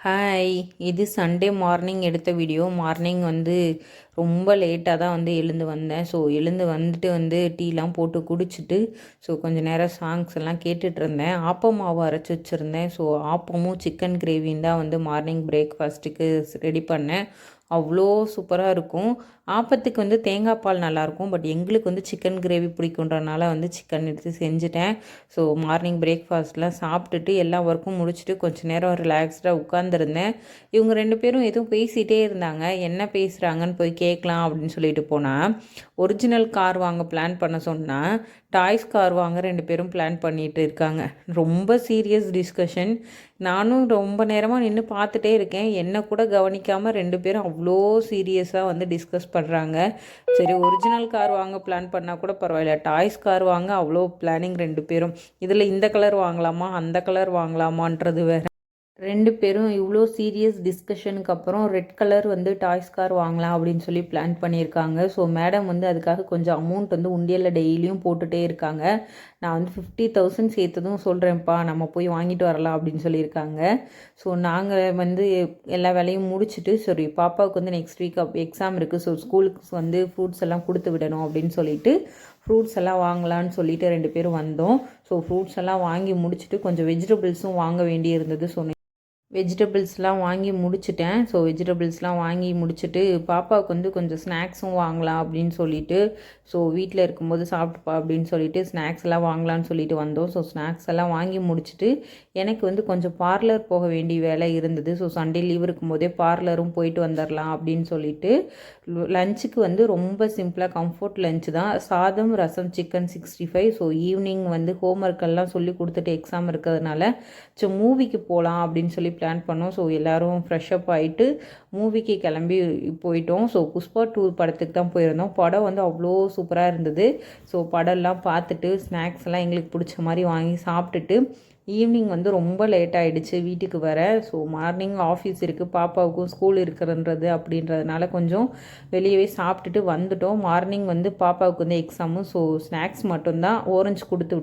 Hi. இது Sunday morning எடுத்த video. Morning ரொம்ப லேட்டாக தான் எழுந்து வந்தேன். ஸோ எழுந்து வந்துட்டு டீலாம் போட்டு குடிச்சிட்டு கொஞ்சம் நேரம் சாங்ஸ் எல்லாம் கேட்டுட்ருந்தேன். ஆப்பம் மாவு அரைச்சி வச்சுருந்தேன். ஸோ ஆப்பமும் சிக்கன் கிரேவியும் தான் மார்னிங் பிரேக்ஃபாஸ்ட்டுக்கு ரெடி பண்ணேன். அவ்வளோ சூப்பராக இருக்கும். ஆப்பத்துக்கு தேங்காய் பால் நல்லாயிருக்கும். பட் எங்களுக்கு சிக்கன் கிரேவி பிடிக்குன்றனால சிக்கன் எடுத்து செஞ்சுட்டேன். ஸோ மார்னிங் பிரேக்ஃபாஸ்ட்லாம் சாப்பிட்டுட்டு எல்லா ஒர்க்கும் முடிச்சுட்டு கொஞ்சம் நேரம் ரிலாக்ஸ்டாக உட்காந்துருந்தேன். இவங்க 2 பேரும் எதுவும் பேசிகிட்டே இருந்தாங்க. என்ன பேசுகிறாங்கன்னு போய் கேட்கலாம் அப்படின்னு சொல்லிட்டு போனால், ஒரிஜினல் கார் வாங்க பிளான் பண்ண சொன்னால் டாய்ஸ் கார் வாங்க 2 பேரும் பிளான் பண்ணிகிட்டு இருக்காங்க. ரொம்ப சீரியஸ் டிஸ்கஷன். நானும் ரொம்ப நேரமாக நின்று பார்த்துட்டே இருக்கேன். என்ன கூட கவனிக்காமல் 2 பேரும் அவ்வளோ சீரியஸாக டிஸ்கஸ் பண்ணுறாங்க. சரி, ஒரிஜினல் கார் வாங்க பிளான் பண்ணால் கூட பரவாயில்ல, டாய்ஸ் கார் வாங்க அவ்வளோ பிளானிங் 2 பேரும். இதில் இந்த கலர் வாங்கலாமா அந்த கலர் வாங்கலாமான்றது வேறு. 2 பேரும் இவ்வளோ சீரியஸ் டிஸ்கஷனுக்கு அப்புறம் ரெட் கலர் டாய்ஸ் கார் வாங்கலாம் அப்படின்னு சொல்லி பிளான் பண்ணியிருக்காங்க. ஸோ மேடம் அதுக்காக கொஞ்சம் அமௌண்ட் உண்டியலில் டெய்லியும் போட்டுகிட்டே இருக்காங்க. நான் 50,000 சேர்த்ததும் சொல்கிறேன்ப்பா, நம்ம போய் வாங்கிட்டு வரலாம் அப்படின்னு சொல்லியிருக்காங்க. ஸோ நாங்கள் எல்லா வேலையும் முடிச்சுட்டு, சரி பாப்பாவுக்கு நெக்ஸ்ட் வீக் எக்ஸாம் இருக்குது. ஸோ ஸ்கூலுக்கு ஃப்ரூட்ஸ் எல்லாம் கொடுத்து விடணும் அப்படின்னு சொல்லிட்டு ஃப்ரூட்ஸ் எல்லாம் வாங்கலான்னு சொல்லிட்டு 2 பேரும் வந்தோம். ஸோ ஃப்ரூட்ஸ் எல்லாம் வாங்கி முடிச்சுட்டு கொஞ்சம் வெஜிடபிள்ஸும் வாங்க வேண்டி இருந்தது. ஸோ வெஜிடபிள்ஸ்லாம் வாங்கி முடிச்சிட்டேன். ஸோ வெஜிடபிள்ஸ்லாம் வாங்கி முடிச்சுட்டு பாப்பாவுக்கு கொஞ்சம் ஸ்நாக்ஸும் வாங்கலாம் அப்படின்னு சொல்லிட்டு, ஸோ வீட்டில் இருக்கும்போது சாப்பிட்டுப்பா அப்படின்னு சொல்லிட்டு ஸ்நாக்ஸ் எல்லாம் வாங்கலான்னு சொல்லிட்டு வந்தோம். ஸோ ஸ்நாக்ஸ் எல்லாம் வாங்கி முடிச்சுட்டு எனக்கு கொஞ்சம் பார்லர் போக வேண்டிய வேலை இருந்தது. ஸோ சண்டே லீவ் இருக்கும்போதே பார்லரும் போயிட்டு வந்துடலாம் அப்படின்னு சொல்லிட்டு லஞ்சுக்கு ரொம்ப சிம்பிளாக கம்ஃபர்ட் லஞ்ச் தான். சாதம், ரசம், சிக்கன் 65. ஸோ ஈவினிங் ஹோம்ஒர்க் எல்லாம் சொல்லி கொடுத்துட்டு எக்ஸாம் இருக்கிறதுனால ஸோ மூவிக்கு போகலாம் அப்படின்னு சொல்லி பிளான் பண்ணோம். ஸோ எல்லோரும் ஃப்ரெஷ்அப் ஆகிட்டு மூவிக்கு கிளம்பி போயிட்டோம். ஸோ புஷ்பா 2 படத்துக்கு தான் போயிருந்தோம். படம் அவ்வளோ சூப்பராக இருந்தது. ஸோ படம்லாம் பார்த்துட்டு ஸ்நாக்ஸ் எல்லாம் எங்களுக்கு பிடிச்ச மாதிரி வாங்கி சாப்பிட்டுட்டு ஈவினிங் ரொம்ப லேட் ஆகிடுச்சு வீட்டுக்கு வர. ஸோ மார்னிங் ஆஃபீஸ் இருக்குது, பாப்பாவுக்கும் ஸ்கூல் இருக்கிறன்றது அப்படின்றதுனால கொஞ்சம் வெளியவே சாப்பிட்டுட்டு வந்துட்டோம். மார்னிங் பாப்பாவுக்கு எக்ஸாமு. ஸோ ஸ்நாக்ஸ் மட்டும்தான், ஓரஞ்சு கொடுத்து விட்டேன்.